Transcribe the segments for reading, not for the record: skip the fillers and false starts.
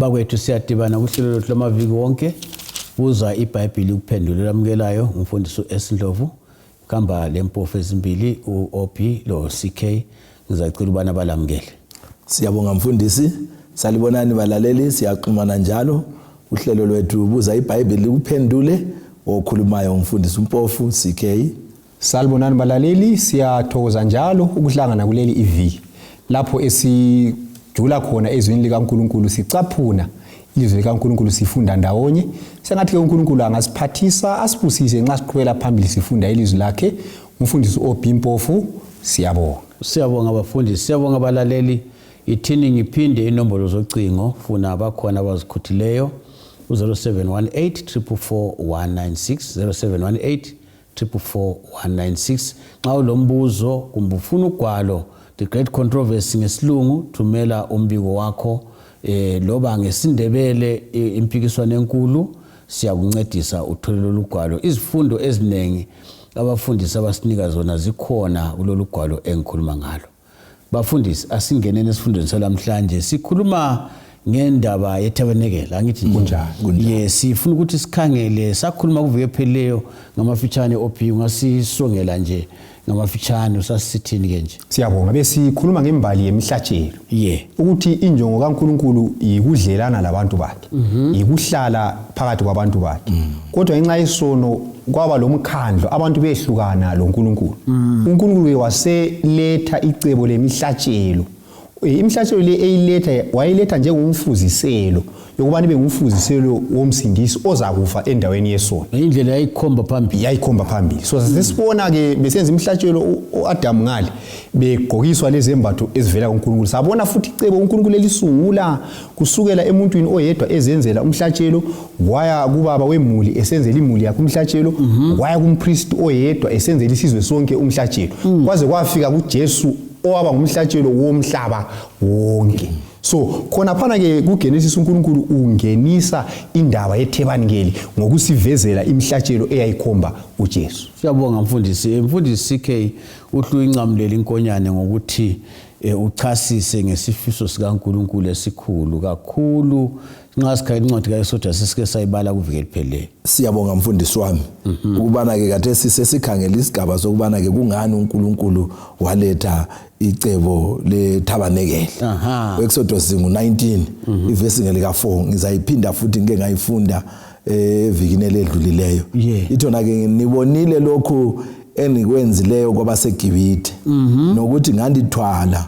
Bakwethu siyadibana kuhlelo lwethu lamaviki wonke uza iBhayibheli ukuphendula lamukelayo umfundisi uEsindlovu kamba lempofu ezimbili uOP lo CK ngizacela ubana balamukele. Siyabonga mfundisi, salibonani balaleli, siyaxhumana njalo uhlelo lwethu buza iBhayibheli ukuphendule okhulumayo umfundisi umpofu CK. Salibonani balaleli, siyathokoza njalo ukuhlangana kuleli iviki lapho esijula khona ezwini likaNkulunkulu sicaphuna ilizwi likaNkulunkulu sifunda ndawonye. Sengathi ke uNkulunkulu angasiphathisa asibusise nxa siqhubela phambili sifunda ilizwi lakhe. Umfundisi OP Mpofu siyabonga. Siyabonga abafundisi, siyabonga abalaleli. Ithini ngiphinde inombolo zocingo funa abakhona abazikhuthileyo u0718 44196 0718 44196. Nxa ulombuzo kumbe ufuna ugwalo The Great Controversy ngesilungu thumela umbiko wakho loba ngesindebele impikiswano enkulu siyakuncedisa uthole lolu gwalo. Izifundo eziningi abafundisi abasinika zona zikhona kulolu gwalo engikhuluma ngalo. Bafundisi asingenene esifundweni salamhlanje sikhuluma ngendaba yeTabernacle angithi kunjani. Yes, sifuna ukuthi sikhangele sakhuluma kuveke pheleyo ngamafitshane OP ungasisongela nje ngamafitshane usasithini ke nje. Siyabonga besikhuluma ngembali yemihlatshelo. Ukuthi injongo kaNkulunkulu ikudlelana labantu bakhe. Ikuhlala phakathi kwabantu bakhe. Kodwa ngenxa yesono kwaba lomkhandlo abantu behlukana loNkulunkulu. uNkulunkulu waseletha icebo lemihlatshelo. Imihlatshelo le eyiletha wayiletha njengomfuziselo yokuba nibe ngumfuziselo womsindisi ozakufa endaweni yesono. Indlela yayikhomba phambili. So sesibona ke besenza imihlatshelo uAdam ngale begqokiswa lezi zembatho ezivela kuNkulunkulu. Sabona futhi icebo uNkulunkulu elisungula kusukela emuntwini oyedwa ezenzela umhlatshelo waya kubaba wemuli esenzela imuli yakhe umhlatshelo waya kumpriest oyedwa esenzela isizwe sonke umhlatshelo kwaze kwafika kuJesu owaba ngumhlatshelo womhlaba wonke. So khona phana ke kuGenesis uNkulunkulu ungenisa indaba yeTabernacle ngokusivezela imihlatshelo eyayikhomba uJesu. Siyabonga mfundisi CK uhlu incamuleli inkonyane ngokuthi uchasise ngesifiso sikaNkulunkulu esikhulu kakhulu nxa sikhangela incwadi kaEsodus sesike sayibala kuveke lipheleyo. Siyabonga mfundisi wami ukubana ke kade sisesikhangela isigaba sokubana ke kungani uNkulunkulu waletha icebo leTabernacle. Exodus 19 ivesi ngelika 4 ngizayiphinda futhi ngeke ngayifunda evikini eledlulileyo. Ithona ke nibonile lokhu enikwenzileyo kwabaseGibhithe nokuthi ngandithwala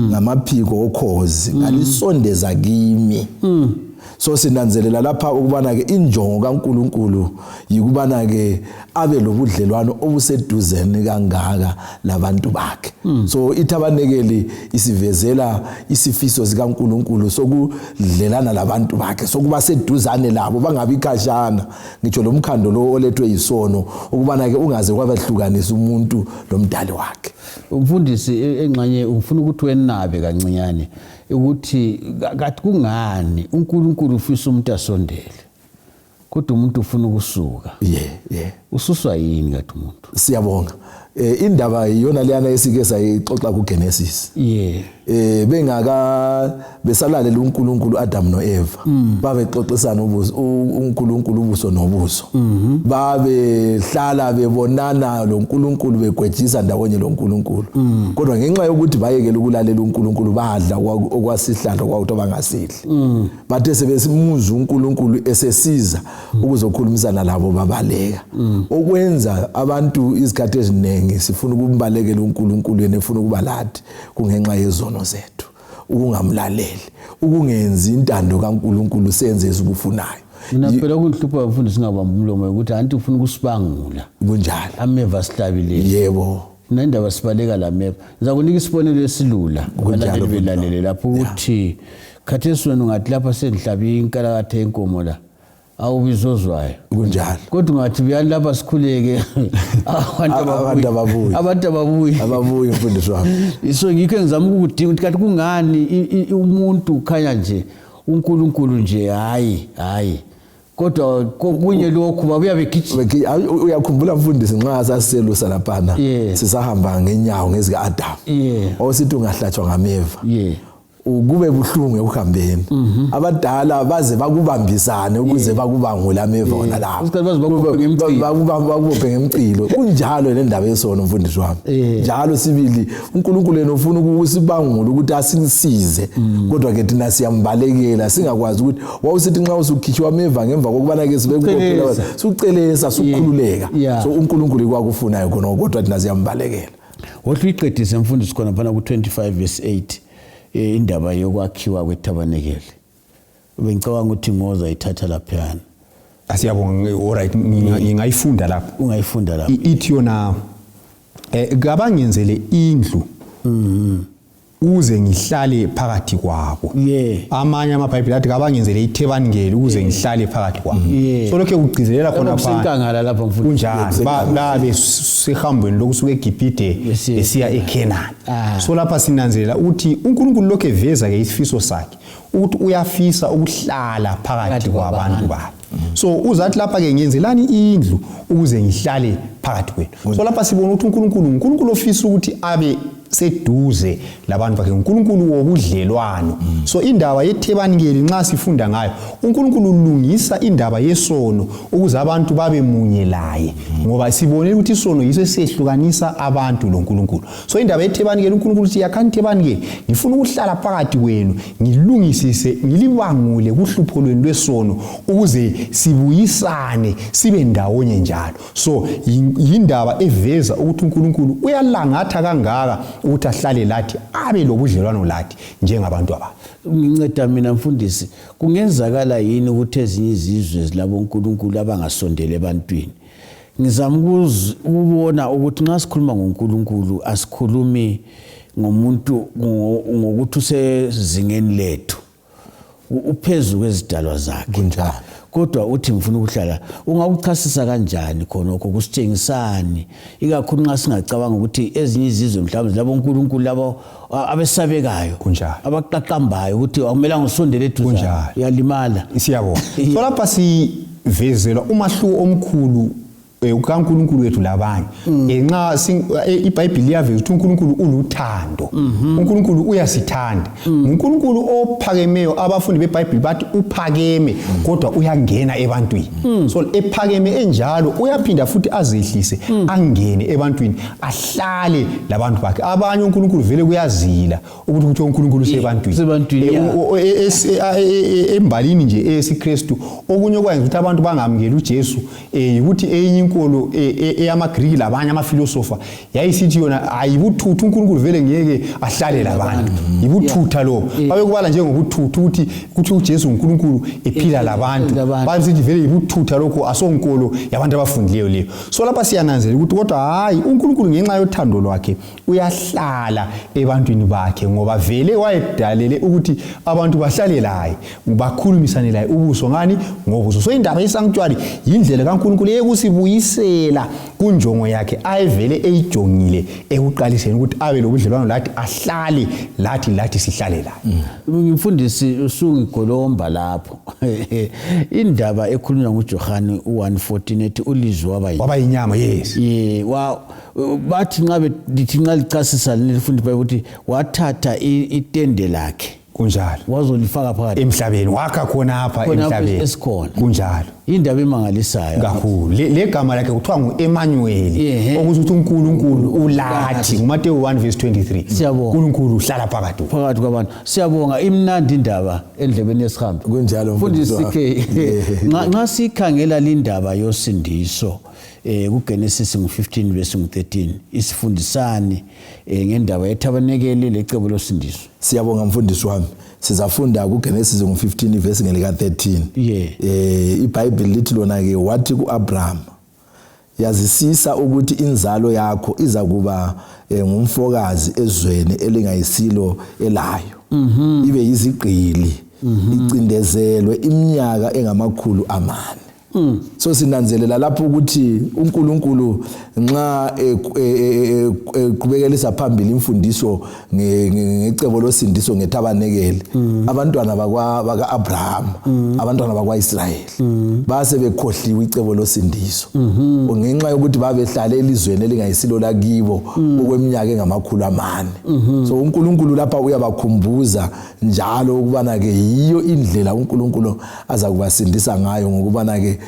ngamaphiko okhozi ngalisondeza kimi. So sinanzelela lapha ukubana ke injongo kaNkulunkulu yikubana ke abe lobudlelwano obuseduzene kangaka labantu bakhe. So iTabernacle isivezela isifiso sikaNkulunkulu sokudlelana labantu bakhe sokuba seduzane labo bangabi khashana. Ngitsho lomkhando lo olethwe yisono ukubana ke ungaze kwabahlukanisa umuntu lomdali wakhe. Umfundisi engxanye ufuna ukuthi wenabe kancinyane ukuthi kathi kungani uNkulunkulu ufisa umuntu asondele kodwa umuntu ufuna ukusuka. Ususwa yini kathi umuntu? Siyabonga. Indaba iyona leyana esike sayixoxa kuGenesis. Bengaka besalalela uNkulunkulu Adam noEva babexoxisana uNkulunkulu ubuso nobuso. Babehlala bebonana loNkulunkulu begwejisa ndawonye loNkulunkulu. Kodwa ngenxa yokuthi bayekela ukulalela uNkulunkulu badla okwasihlalo kwawuthi bangasidli. Bathe sebesimuza uNkulunkulu esesiza ukuzokhulumisana labo babaleka. Okwenza abantu izikhathi eziningi sifuna ukumbalekela uNkulunkulu yena efuna ukuba lathi kungenxa yezono zethu ukungamlaleli ukungenzi intando kaNkulunkulu senze esikufunayo. Mina phela kunhlupha mfundisi ngabamba umlomo ukuthi anti ufuna ukusibangula kunjalo ameva sihlabile. Yebo nendaba sibaleka lameva ngizakunika isibonelo esilula kunjalo belalele lapho ukuthi khathesi wena ungathi lapha senhlabi inkalakathe enkomo la awubizozwayo kunjalo kodwa ungathi buyani lapha sikhuleke abantu ababuyi mfundisi wami. So ngikho ngizama ukudinga ukuthi kanti kungani umuntu khanya nje uNkulunkulu nje hayi kodwa kunye lokhu babuya begijima. Uyakhumbula mfundisi nxa sasiselusa laphana sisahamba ngenyawo ngezika Adam. Awusithi ungahlatshwa ngameva. kube buhlungu ekuhambeni abadala baze bakubambisane ukuze bakubangule ameva wona lapho bakubophe ngemcilo kunjalo le ndaba yesono mfundisi wami njalo sibili uNkulunkulu yena ufuna ukusibangula ukuthi asingisize kodwa ke thina siyambalekela singakwazi ukuthi wawusithi nxa usukhitshwa ameva ngemva kokubana ke sibekubophela sucelesa sukhululeka so uNkulunkulu kwakufunayo khona kodwa thina siyambalekela wathi uyiqedise mfundisi khona phana ku25 verse 8 indaba yokwakhiwa kwethabanekele bengicabanga ukuthi ngoza ithatha laphana asiyabonga alright ngingayifunda lapho ungayifunda lapho ithi yona ngabangenzele indlu uze ngihlale phakathi kwabo amanye amabhayibheli athi ngabangenzele ithabanekele uze ngihlale phakathi kwabo so lokho kugcizelela khona pha senkangala lapha mfundisi kunjani babe sehambweni lokusuka eGibhite besiya eKenani so lapha sinanzelela ukuthi uNkulunkulu lokho eveza ke isifiso sakhe ukuthi uyafisa ukuhlala phakathi kwabantu bakhe so uzathi lapha ke ngenzelani indlu ukuze ngihlale phakathi kwenu so lapha sibona ukuthi uNkulunkulu ofisa ukuthi abe seduze labantu bakhe uNkulunkulu wobudlelwano so indaba yethabanekeli nxa sifunda ngayo uNkulunkulu ulungisa indaba yesono ukuze abantu babe munye laye ngoba sibone ukuthi isono yiso esehlukanisa abantu loNkulunkulu so indaba yethabanekeli uNkulunkulu uthi yakhanithabanekeli ngifuna ukuhlala phakathi kwenu ngilungisise ngilibangule kuhlupho lwenu lwesono ukuze sibuyisane sibe ndawonye njalo so yindaba eveza ukuthi uNkulunkulu uyalangatha kangaka ukuthi ahlale lathi abe lobudlelwano lathi njengabantu abanye nginceda mina mfundisi kungenzakala yini ukuthi ezinye izizwe zilabo uNkulunkulu abangasondele ebantwini ngizama ukubona ukuthi nxa sikhuluma ngoNkulunkulu asikhulumi ngomuntu ngokuthi usezingeni lethu uphezulu kwezidalwa zakhe kunjalo kodwa uthi ngifuna ukuhlala ungakuchasisa kanjani khonokho kusitshengisani ikakhulu nxa singacabanga ukuthi ezinye izizwe mhlawumbe labo uNkulunkulu labo abesabekayo kunjalo abaqaqambayo ukuthi akumelanga usondele eduze uyalimala siyabona so lapha sivezelwa umahluko omkhulu ukaNkulunkulu wethu labanye nxa iBhayibheli iyaveza ukuthi uNkulunkulu uluthando uNkulunkulu uyasithanda uNkulunkulu ophakemeyo abafundi beBhayibheli bathi uphakeme kodwa uyangena ebantwini so ephakeme enjalo uyaphinda futhi azehlise angene ebantwini ahlale labantu bakhe abanye uNkulunkulu vele kuyazila ukuthi uNkulunkulu sebantwini embalini nje eyesikristu okunye okwenza ukuthi abantu bangamukeli uJesu ukuthi eyinye inkolo eyamaGriki labanye amafilosofa yayisithi yona ayibuthuthu uNkulunkulu vele ngeke ahlale labantu ibuthutha lo babekubala njengobuthuthu ukuthi uJesu uNkulunkulu ephila labantu basithi vele ibuthutha lokho asonkolo yabantu abafundileyo leyo so lapha siyananzela ukuthi kodwa hayi uNkulunkulu ngenxa yothando lwakhe uyahlala ebantwini bakhe ngoba vele wayedalele ukuthi abantu bahlale laye bakhulumisane laye ubuso ngani ngobuso so indaba yesanctuary indlela kaNkulunkulu ekusibuyisela kunjongo yakhe ayevele eyijongile ekuqaliseni ukuthi abe lobudlelwano lathi ahlale lathi sihlale la ngimfundisi usungigolomba lapho indaba ekhulunywa nguJohane 1:14 ethi ulizwe wabayinyama yes bathi nxa licasisa lifundi ukuthi wathatha itende lakhe kunjalo wazolifaka phakathi emhlabeni wakha khona apha emhlabeni esikhona kunjalo indaba emangalisayo kakhulu le gama lakhe kuthiwa nguEmmanuel ukuthi uNkulunkulu ulathi uMateyu 1:23 uNkulunkulu uhlala phakathi kwabantu siyabonga imnandi indaba endlebeni yesihambi kunjalo mfundisi ke nxa sikhangela lindaba yosindiso kuGenesis 15:13 isifundisani ngendaba yethabanekeli lecebo losindiso siyabonga mfundisi wami sizafunda kuGenesis 15:13 iBhayibheli lithi lona ke wathi kuAbraham yazisisa ukuthi inzalo yakho iza kuba ngumfokazi ezweni elingayisilo elayo ibe yizigqili icindezelwe iminyaka engamakhulu amane So sinanzelela lapho ukuthi uNkulunkulu nxa eqhubekelisa phambili imfundiso ngecebo losindiso ngetabanekele abantwana baka Abraham abantwana bakwa Israel base bekhohliwe icebo losindiso ngenxa yokuthi babehlala elizweni elingayisilo lakibo okweminyaka engamakhulu amane. So uNkulunkulu lapha uyabakhumbuza njalo ukubana ke yiyo indlela uNkulunkulu azakubasindisa ngayo ngokubana ke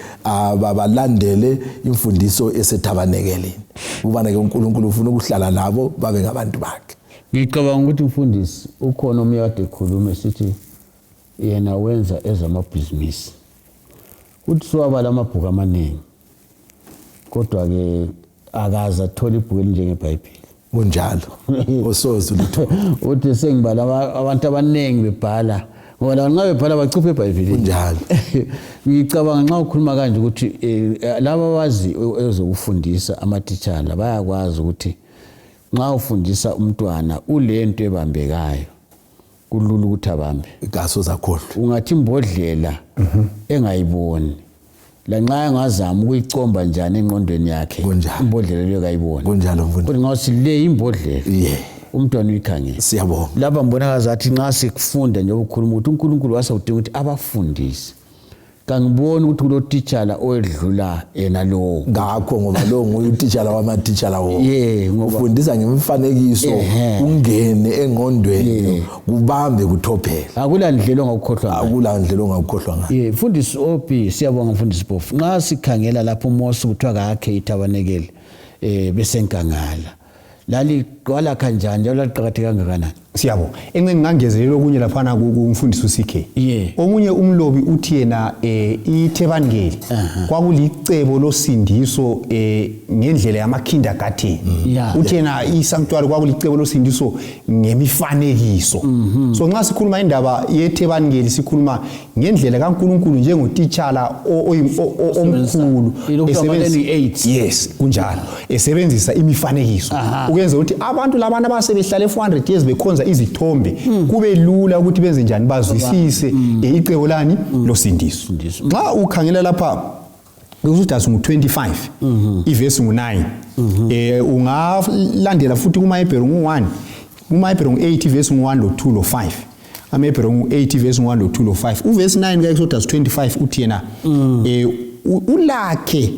balandele imfundiso esetabanekeleni ukubana ke uNkulunkulu ufuna ukuhlala labo babe ngabantu bakhe. Ngicabanga ukuthi mfundisi ukhona umyade ekhuluma esithi yena wenza ezamabhizinisi uthi swabala amabhuku amaningi kodwa ke akaza athola ibhuku elinjengeBhayibheli kunjalo osoze lutho uthi sengibala abantu abaningi bebhala ngoba nxa bebhala bachuphe eBhayibhelini kunjalo. Ngicabanga nxa ukhuluma kanje ukuthi laba bazi ezokufundisa amatitshala bayakwazi ukuthi nxa ufundisa umntwana ulento ebambekayo kulula ukuthi abambe igaso zakhohlwa ungathi imbodlela engayiboni la nxa engazama ukuyicomba njani engqondweni yakhe imbodlela leyo kayibona kunjalo mfundisi kodwa nxa sile imbodlela umntwana uyikhangela. Siyabonga Lapha mbona ngathi nxa sikufunda nje ukukhuluma ukuthi uNkulunkulu wasawudinga ukuthi abafundise kangiboni ukuthi kulo teacher oyedlula yena lo ngakho ngoba lo nguye utitshala wamatitshala wo ngoba ufundisa ngemifanekiso ungene engqondweni kubambe kuthophela akula ndlela ongakukhohlwa ngayo. Mfundisi OP siyabonga mfundisi Bofu nxa sikhangela lapho uMose kuthiwa akhe itabanekele besenkangala lali kwala kanjani njalo laqhakatheka kangakanani. Siyabonga engingangezelela okunye laphana kumfundisi uSikhe omunye umlobi uthi yena ithebangeli kwakulicebo losindiso ngendlela yama-kindergarten uthi yena isanctuary kwakulicebo losindiso ngemifanekiso. So nxa sikhuluma indaba yethebangeli sikhuluma ngendlela kaNkulunkulu njengotitshala omkhulu kunjalo esebenzisa imifanekiso ukwenza ukuthi abantu labana basebehlala 400 years bekhonza izithombe kube lula ukuthi benze njani bazwisise icebo lani losindiso. Nxa ukhangela lapha uSudas ngu25 ivesi ngu9 ungalandela futhi kumaHebheru ngu1 kumaHebheru ngu8 ivesi ngu1 lo2 lo5 amaHebheru ngu8 ivesi ngu1 lo2 lo5 uvesi 9 kaExodus 25 uthi yena ulakhe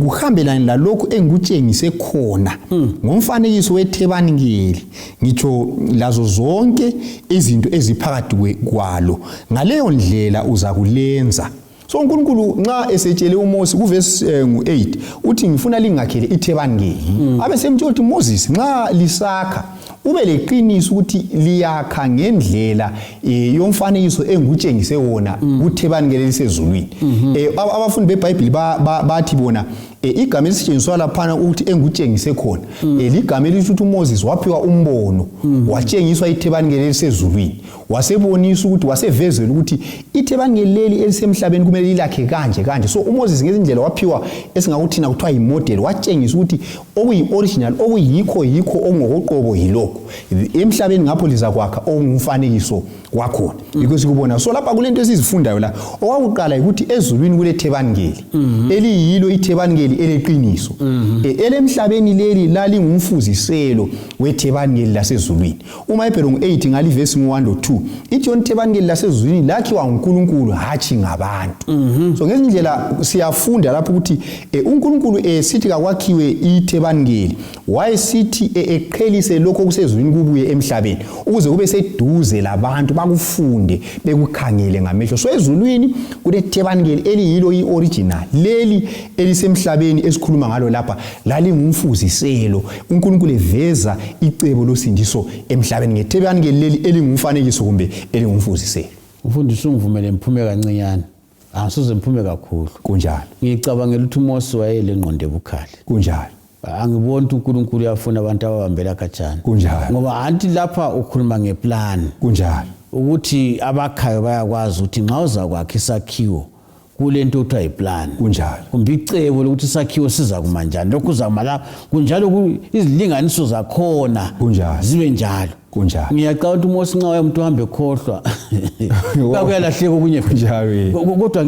kuhambelana lalokho engikutshengise khona ngomfanekiso wethebangeli ngitsho lazo zonke izinto eziphakathi kwalo ngaleyo ndlela uzakulenza. So uNkulunkulu nxa esetshele uMose kuvesi ngu8 uthi ngifuna lingakhele ithebangeli abe semtshela ukuthi Moses nxa lisakha ube leqiniso ukuthi liyakha ngendlela yomfanekiso engikutshengise wona kuthebangeli lisezulwini. Abafundi beBhayibheli bathi bona igama elisetshenziswa laphana ukuthi engikutshengise khona ligama elithi ukuthi uMoses waphiwa umbono watshengiswa ithebangeli lisezulwini wasebonisa ukuthi wasevezela ukuthi ithebangeli leli elisemhlabeni kumele lilakhe kanje. So uMoses ngezindlela waphiwa esingakuthina kuthiwa yimodel watshengisa ukuthi okuyi original okuyikho ongokoqobo yilokho emhlabeni ngapho lizakwakha okungumfanekiso wakhona yikho sikubona. So lapha kulento esizifundayo la okwakuqala ukuthi ezulwini kulethebangeli eliyilo ithebangeli eleqiniso elemhlabeni leli lalingumfuziselo wethebangeli lasezulwini. umaHebheru ngu8 ngalivesi ngu1 lo2 ithi ithebangeli lasezulwini lakhiwa nguNkulunkulu hatshi ngabantu. So ngezindlela siyafunda lapho ukuthi uNkulunkulu sithi kakwakhiwe ithebangeli wayesithi eqhelise lokho kusezulwini kubuye emhlabeni ukuze kube seduze labantu bakufunde bekukhangele ngamehlo. So ezulwini kulethebangeli eliyilo ioriginal leli elisemhlabeni esikhuluma ngalo lapha lalingumfuziselo uNkulunkulu eveza icebo losindiso emhlabeni ngethebangeli leli elingumfanekiso kumbe elingumfuziselo. Mfundisi ungivumele ngiphume kancinyane angisuze ngiphume kakhulu kunjalo. Ngicabangela ukuthi uMose wayelengqondo ebukhali kunjalo. Angiboni ukuthi uNkulunkulu uyafuna abantu abahambela khatshana kunjalo ngoba anti lapha ukhuluma ngeplan kunjalo ukuthi abakhayo bayakwazi ukuthi nxa uzakwakha isakhiwo kulento okuthiwa yiplan kunjalo kumbe icebo lokuthi isakhiwo siza kuma njani lokhu uzakuma la kunjalo izilinganiso zakhona kunjalo zibe njalo kunjalo ngiyacabanga ukuthi uMosi nxa umuntu uhambe ekhohlwa kuyalahleka okunye kunjalo kodwa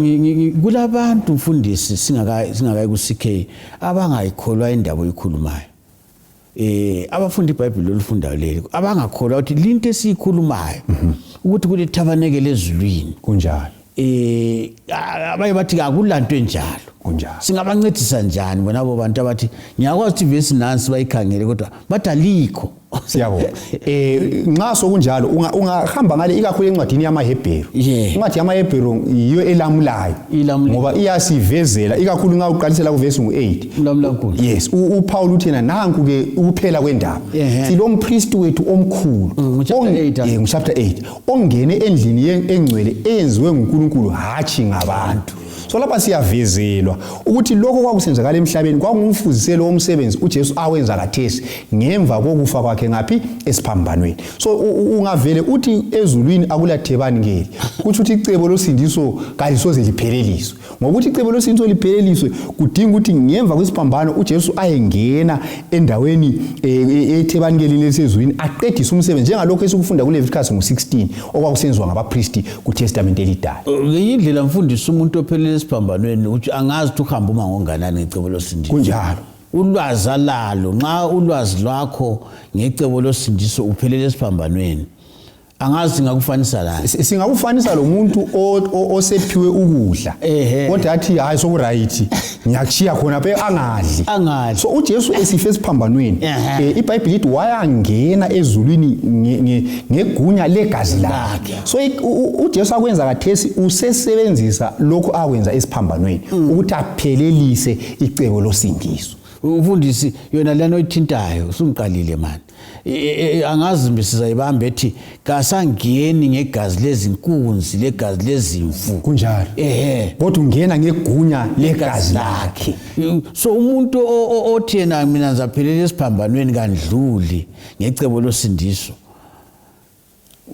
kulabantu mfundisi singakayi ku CK abangayikholwa indaba oyikhulumayo abafundi iBhayibheli olufundayo leli abangakholwa ukuthi linto esiyikhulumayo ukuthi kule tabernacle ezulwini kunjalo abaye bathi akulanto enjalo kunjalo singabancedisa njani bona abo bantu abathi ngiyakwazi ukuthi vesi nansi bayikhangele kodwa bathi alikho siyabona nxa sokunjalo ungahamba ngale ikakhulu encwadini yamaHebheru incwadi yamaHebheru yiyo elamulayo ngoba iyasivezela ikakhulu nxa uqalisela kuvesi ngu8 yes uPaul uthi yena nanku ke ukuphela kwendaba silompriest wethu omkhulu chapter 8 ongene endlini engcwele eyenziwe nguNkulunkulu hathi ngabantu so lapha siyavezelwa ukuthi lokho kwakusenzakala emhlabeni kwangumfuziselo womsebenzi uJesu awenza kathesi ngemva kokufa kwakhe ngaphi esiphambanweni so ungavele uthi ezulwini akulathebani ngeli kuthi uthi icebo losindiso kalisoze lipheleliswe ngokuthi icebo losindiso lipheleliswe kudinga ukuthi ngemva kwesiphambano uJesu ayengena endaweni ethebani ngeli lesezulwini aqedise umsebenzi njengalokho esikufunda kuLeviticus 16 okwakusenziwa ngabapriest kuTestament elidala ngiyindlela mfundisi umuntu ophelele esiphambanweni ukuthi angazi ukuthi uhamba uma ngonganani ngecebo losindiso kunjalo ulwazi alalo nxa ulwazi lwakho ngecebo losindiso uphelele esiphambanweni angazi ngakufanisa la singakufanisa lo muntu osephiwe ukudla kodwa athi hayi sokuright ngiyachiya khona phe angadli so uJesu esife esiphambanweni iBhayibheli lithi wayangena ezulwini ngegunya legazi lakhe so uJesu akwenza kathesi usesebenzisa lokho akwenza esiphambanweni ukuthi aphelelise icebo losindiso umfundisi yona lana oyithintayo usumqalile manje angazi mbisiza ibambe ethi kasangeni ngegazi lezinkunzi legazi lezimvu kunjalo kodwa ungena ngegunya legazi lakhe so umuntu othi yena mina ngizaphelela esiphambanweni kandluli ngecebo losindiso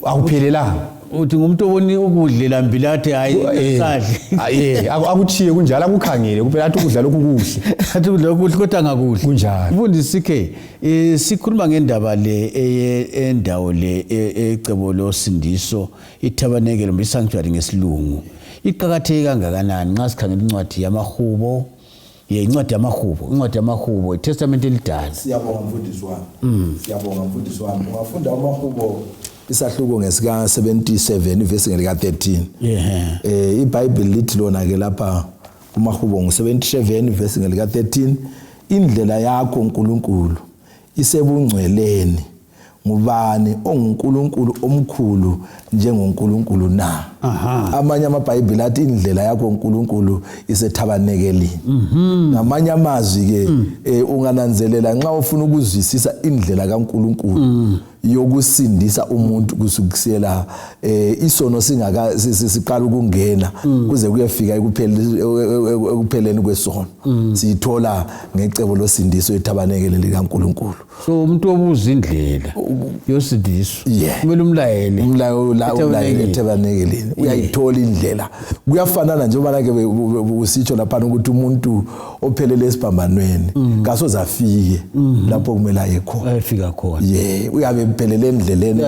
akuphelelanga uthi ngumuntu oboni ukudlela mbilathi hayi sadli akuthiye kunjalo akukhangele kuphela athi ukudla lokhu kuhle athi ukudla okuhle kodwa ngakudla kunjalo mfundisi CK sikhuluma ngendaba le endawo le ecebo losindiso itabernacle noma isanctuary ngesilungu iqhakatheke kangakanani nxa sikhangela incwadi yamaHubo incwadi yamaHubo iTestament elidala siyabonga mfundisi wami ungafunda amaHubo isahluko ngesika 77 verse ngelika 13 iBhayibheli lithi lona ke lapha kumaHubo ngu77 verse ngelika 13 indlela yakho uNkulunkulu isebungcweleni ngubani onguNkulunkulu omkhulu njengoNkulunkulu na amanye amaBhayibheli athi indlela yakho uNkulunkulu isethabanekelini ngamanye amazwi ke ungananzelela nxa ufuna ukuzwisisa indlela kaNkulunkulu yokusindisa umuntu kusukisela isono siqala ukungena kuze kuyefika ekupheleni kwesono sithola ngecebo losindiso ethabanekele likaNkulunkulu so umuntu obuza indlela yosindiso kumele umlayele ethabanekeleni uyayithola indlela kuyafanana njengoba ke usitsho lapha ukuthi umuntu ophelele esiphambanweni kasoze afike lapho kumele aye khona ayefika khona uyabe iphelele endleleni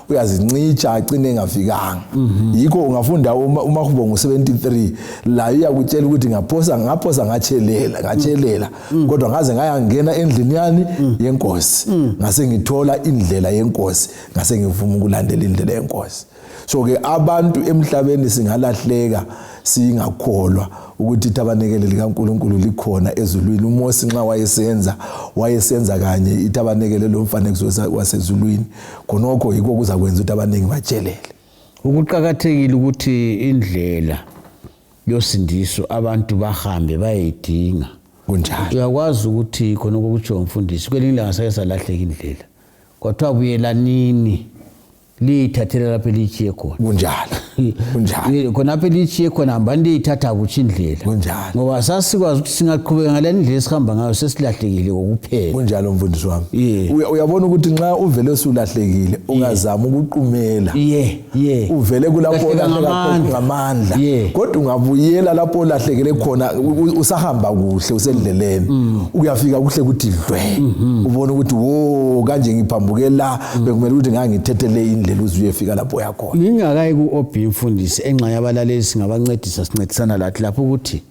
uyazincicha agcine engafikanga yikho ungafunda umaHubo ngu73 la uyakutshela ukuthi ngaphosa ngatshelela kodwa ngaze ngayangena endlini yani yenkosi ngase ngithola indlela yenkosi ngase ngivuma ukulandela indlela yenkosi so ke abantu emhlabeni singalahleka singakholwa ukuthi itabanekele likaNkulunkulu likhona ezulwini uMosi nxa wayesenza kanye itabanekele lomfanekiso wasezulwini khonokho yikho kuzakwenza ukuthi abaningi batshelele ukuqhakathekile ukuthi indlela yosindiso abantu bahambe bayidinga kunjalo uyakwazi ukuthi khonokho kutsho umfundisi kwelinye ilanga sake salahleka indlela kwathiwa buyelanini liyithathela lapho lichiye khona kunjalo kunjalo khona phela ichiye khona hambani liyithatha kuthi indlela kunjalo ngoba sasikwazi ukuthi singaqhubeka ngale ndlela esihamba ngayo sesilahlekile kokuphela kunjalo mfundisi wami uyabona ukuthi nxa uvele usulahlekile ungazama ukuqumela uvele kulapho olahleka ngamandla kodwa ungabuyela lapho olahlekele khona usahamba kuhle usendleleni uyafika kuhle kuthi dlwe ubone ukuthi wo kanje ngiphambuke la bekumele ukuthi ngangithethele indlela uze uyefika lapho yakhona ngingakayi ku-OB mfundisi enxa yabalaleli singabancedisa sincedisana lathi lapho ukuthi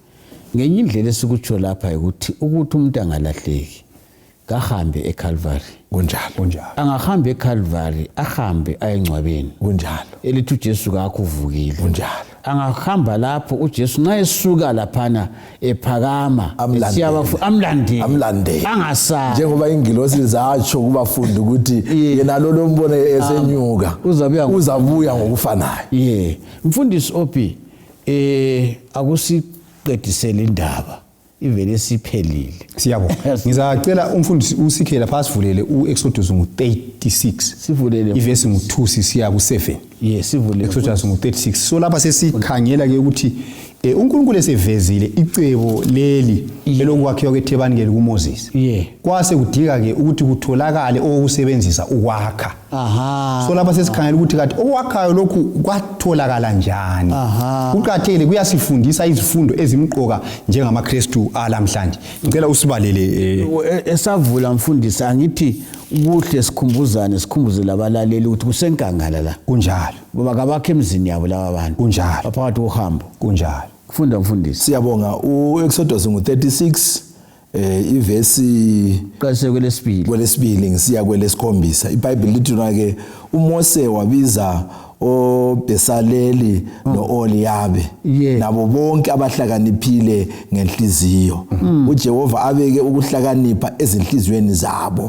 ngenye indlela esikutsho lapha ukuthi umuntu angalahleki kahambe eCalvary kunjalo angahambe eCalvary ahambe ayengcwabeni kunjalo elithi uJesu kakho uvukile kunjalo angahamba lapho uJesu nxa esuka laphana ephakama amlandele angasabi njengoba ingilosi zatsho kubafundi ukuthi yena lo lombone esenyuka uzabuya ngokufanayo mfundisi OB akusiqedisele indaba ivele siphelile siyabonga ngizacela umfundisi usikhela phasi sivulele uExodus ngo36 sivulele ivesi ngo2 sisiya ku7 sivulele Exodus ngo36 so lapha sesikhangela ke ukuthi uNkulunkulu esevezile icebo leli elokwakhiwa kweTabernacle kuMoses kwase kudika ke ukuthi kutholakale okusebenzisa ukwakha so lapha sesikhangela ukuthi kanti okwakhayo lokhu kwatholakala njani kuqhathekile kuyasifundisa izifundo ezimqoka njengamaKristu alamhlanje ngicela usibalele esavula mfundisi angithi kuhle sikhumbuze labalaleli ukuthi kusenkangala la kunjalo ngoba kabakho emzini yabo laba bantu kunjalo baphakathi uhambo kunjalo kufunda mfundisi siyabonga uExodus ngo36 ivesi qase kwelesibili ngisiya kwelesikhombisa iBhayibheli lithi ke uMose wabiza oBesaleli noOliyabe nabo bonke abahlakaniphile ngenhliziyo uJehova abeke ukuhlakanipha ezinhlizweni zabo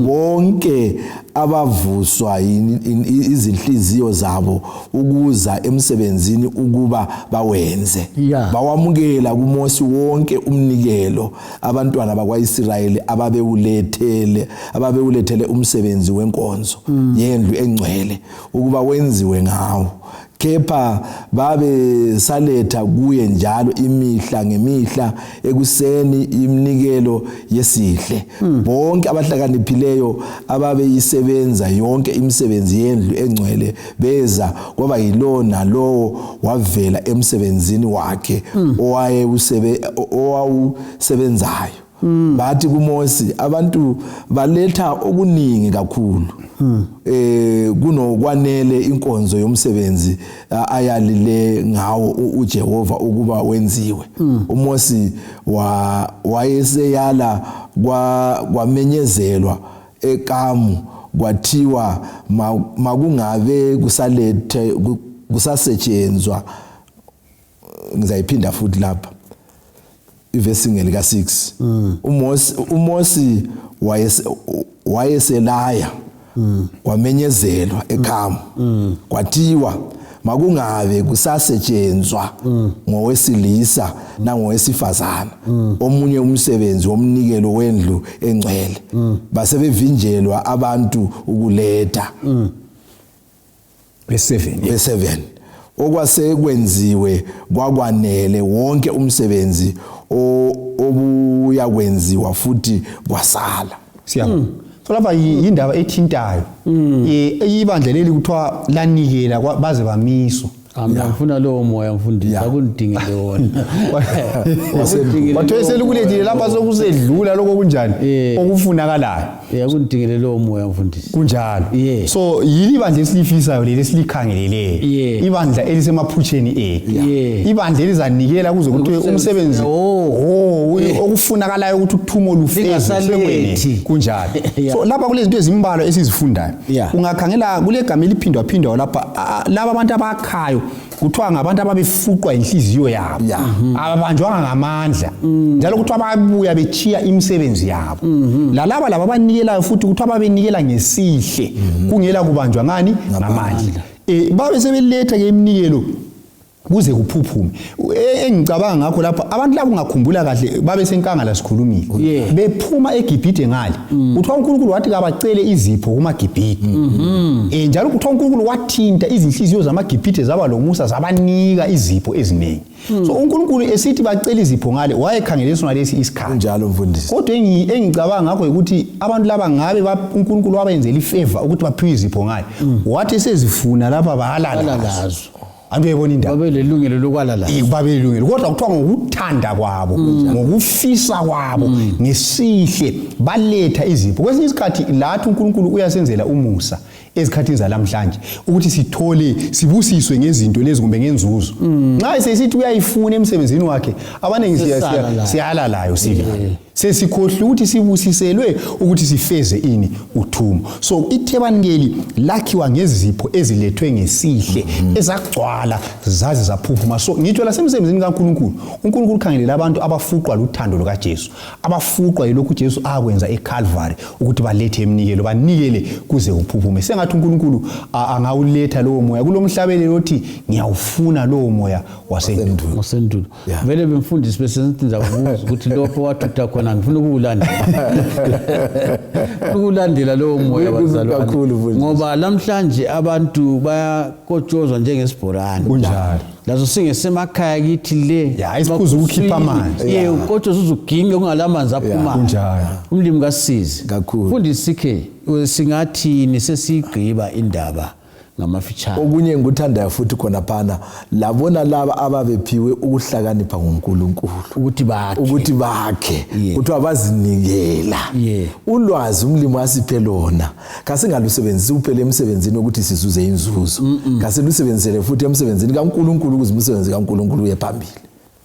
bonke abavuswa izinhliziyo zabo ukuza emsebenzini ukuba bawenze bawamukela kuMose wonke umnikelo abantwana bakwaIsrayeli ababewulethele umsebenzi wenkonzo yendlu engcwele ukuba wenziwe ngawo kepha babe saletha kuye njalo imihla ngemihla ekuseni iminikelo yesihle bonke abahlakaniphileyo ababeyisebenza yonke imisebenzi yendlu engcwele beza kwaba yilona lowo wavela emsebenzini wakhe owawusebenzayo bathi kuMose abantu baletha okuningi kakhulu kunokwanele inkonzo yomsebenzi ayalile ngawo uJehova ukuba wenziwe uMose wayeseyala kwamenyezelwa eKamu kwathiwa makungabe kusasetshenzwa ngizayiphinda futhi lapha ivesi ngelika 6 uMose wayeselaya kwamenyezelwa eKhamu kwathiwa makungabe kusasetshenzwa ngowesilisa nangowesifazana omunye umsebenzi womnikelo wendlu engcwele basebevinjelwa abantu ukuletha be7 okwase kwenziwe kwakwanele wonke umsebenzi obuya kwenziwa futhi kwasala siyabonga so lapha indaba ethintayo ibandla leli kuthiwa lanikela baze bamiswa ngifuna lowo moya mfundisi akundingele wona wathwesela ukulethile lapha sokusedlula lokho kunjani okufunakalayo akundingele lowo moya mfundisi kunjalo so yili bandla esilifisayo leli esilikhangeleleyo ibandla elisemaphutsheni ethu ibandla elizanikela kuze kuthi umsebenzi okufunakalayo ukuthi uthumo lufeze kunjalo so lapha kulezinto ezimbalwa esizifundayo ungakhangela kule gama eliphindwa lapha laba abantu abakhayo kuthiwa ngabantu ababefuqwa inhliziyo yabo ababanjwanga ngamandla njalo kuthiwa babuya bechiya imisebenzi yabo lalaba laba abanikelayo futhi kuthiwa babenikela ngesihle kungela kubanjwa ngani ngamandla babe sebeletha ke iminikelo kuze kuphuphume. Engicabanga ngakho lapha abantu labo ungakhumbula kahle babe senkangala sikhulumile bephuma eGibhithe ngale uthiwa uNkulunkulu wathi kabacele izipho kumaGibhithe njalo kuthiwa uNkulunkulu wathinta izinhliziyo zamaGibhithe zaba lomusa zabanika izipho eziningi. So uNkulunkulu esithi bacele izipho ngale wayekhangele sonalesi isikhathi njalo mfundisi. Kodwa engicabanga ngakho ukuthi abantu laba ngabe uNkulunkulu wabenzela ifavor ukuthi baphiwe izipho ngale wathi sezifuna lapha bahalala lazo. Antu yebona indaba babe lelungelo lokwalala babe lelungelo kodwa kuthiwa ngokuthanda kwabo ngokufisa kwabo ngesihle baletha izipho. Kwesinye isikhathi lathi uNkulunkulu uyasenzela umusa ezikhathini zalamhlanje ukuthi sithole sibusiswe ngezinto lezi kumbe ngenzuzo. Nxa sesithi uyayifuna emsebenzini wakhe abaningi siyalalayo sivile sesikhohle ukuthi sibusiselwe ukuthi sifeze ini uthumo. So iThebanikeli lakhiwa ngezipho ezilethwe ngesihle ezagcwala zazi zaphuphuma. So ngitsho lasemsebenzini kaNkulunkulu uNkulunkulu ukhangelela abantu abafuqwa luthando lukaJesu abafuqwa yilokhu uJesu akwenza eCalvary ukuthi balethe emnikelo banikele kuze kuphuphume. Sengathi uNkulunkulu angawuletha lowo moya kulomhlabelelo othi ngiyawufuna lowo moya wasendulo. Vele bemfundisi besenza ukuthi lokho wathutha khona ngifuna ukulandela lowo moya bazalwane ngoba namhlanje abantu bayakotshozwa njengesibhorane kunjalo lazo singesemakhaya kithi le isiphuza ukukhipha amanzi ukotshozwa uzuginge kungalamanzi aphuma kunjalo umlimi kasizi kakhulu. Mfundisi singathi nisesigqiba indaba ngamafitshane. Okunye ngikuthanda futhi khona phana labona laba ababephiwe ukuhlakanipha ngoNkulunkulu ukuthi bakhe kuthiwa bazinikela ulwazi umlimi asiphe lona kasingalusebenzisi kuphela emsebenzini ukuthi sizuze inzuzo kasilusebenzisele futhi emsebenzini kaNkulunkulu ukuze umsebenzi kaNkulunkulu uye phambili.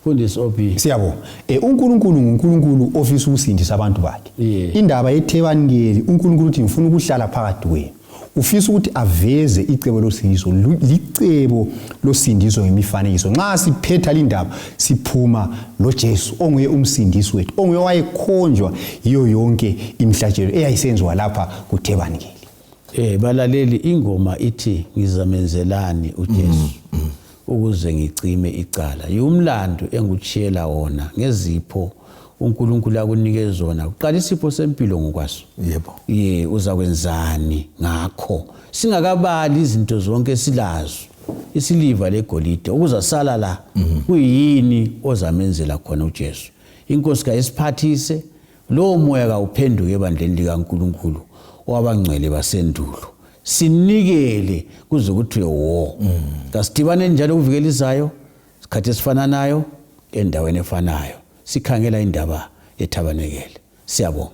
Mfundisi Obi siyabona uNkulunkulu nguNkulunkulu ofisa ukusindisa abantu bakhe. Indaba yeThebanikeli uNkulunkulu uthi ngifuna ukuhlala phakathi kwenu ufisa ukuthi aveze icebo losindiso licebo losindiso ngemifanekiso. Nxa siphetha indaba siphuma loJesu onguye umsindisi wethu onguye wayekhonjwa yiyo yonke imihlatshelo eyayisenziwa lapha kuThebanikeli. Balaleli ingoma ithi ngizamenzelani uJesu ukuze ngicime icala yumlando engutshiyela wona ngezipho uNkulunkulu akunikeza zona. Uqala isipho sempilo ngokwaso. Uza kwenzani ngakho singakabali izinto zonke silazo isiliva legolide ukuzasala la kuyini ozamenzela khona uJesu. Inkosi kayisiphathise lo moya kawuphenduke ebandleni likaNkulunkulu owabangcwele basendulo sinikele kuze kuthiwe wo. Kasidibane njalo uvikelisayo isikhathi esifana nayo endaweni efanayo sikhangela indaba yeThabanikeli. Siyabonga.